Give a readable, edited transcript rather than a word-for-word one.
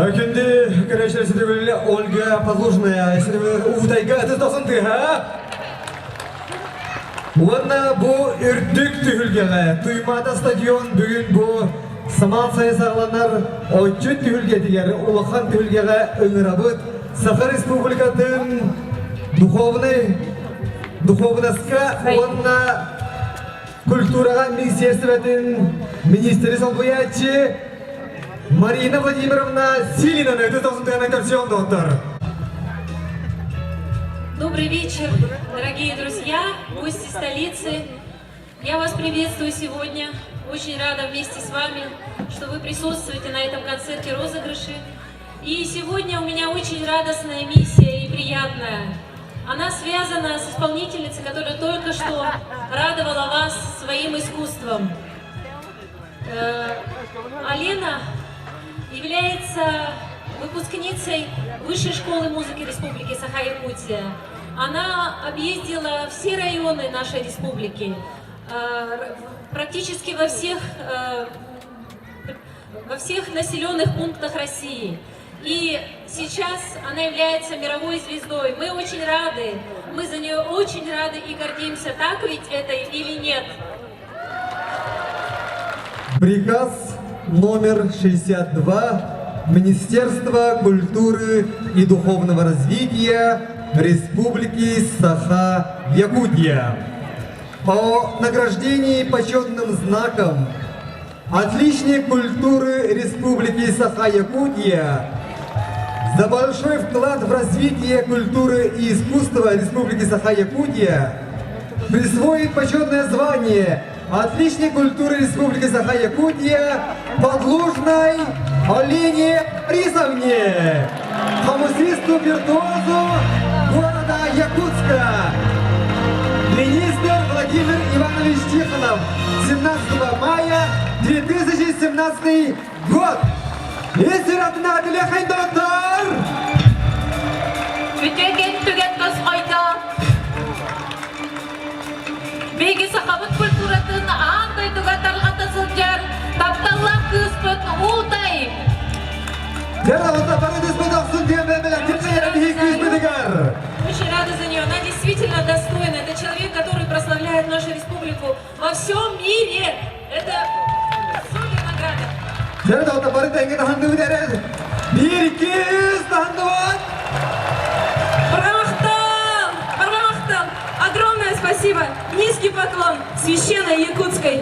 Күнде көрәшер сетебелі Ольга Подлужная, сетебелі Увтайга тұстасын ха? Онна бұл үрдік түгілгені, Туймада стадион бүгін бұл саман сайысағыланар өтчет түгілге дегері Улахан түгілгеға өңірабыд Саха Республикатын духовнаска онна культураға министерстветін министері салбуячы Марина Владимировна Силина, доктор. Добрый вечер, дорогие друзья, гости столицы. Я вас приветствую сегодня. Очень рада вместе с вами, что вы присутствуете на этом концерте розыгрыши. И сегодня у меня очень радостная миссия и приятная. Она связана с исполнительницей, которая только что радовала вас своим искусством. Алена является выпускницей Высшей школы музыки Республики Саха-Якутия. Она объездила все районы нашей республики, практически во всех населенных пунктах России. И сейчас она является мировой звездой. Мы очень рады, мы за нее очень рады и гордимся. Так ведь это или нет? Приказ номер 62 Министерства культуры и духовного развития Республики Саха-Якутия о награждении почетным знаком «Отличник культуры Республики Саха-Якутия» за большой вклад в развитие культуры и искусства Республики Саха-Якутия присвоит почетное звание «Отличник культуры Республики Саха-Якутия» Подлужной Олене Борисовне, хамусисту-виртуозу города Якутска. Министр Владимир Иванович Тихонов, 17 мая 2017 год. Естер атына Диляхай доктор! Бүтеген түген көз қойды. Беги сахабыт культуратын аңдай түгәтарлғаты сылжар, тапта Жараватта барыдыс бадақсын дембе белән тиркәйрәм һикүз бидегәр. Очень рада за нее. Она действительно достойна. Это человек, который прославляет нашу республику во всем мире. Это супер награда. Жараватта барыда еңгә таһанды бидәрәз. 1-2 таһанды бар. Огромное спасибо, низкий поклон священной якутской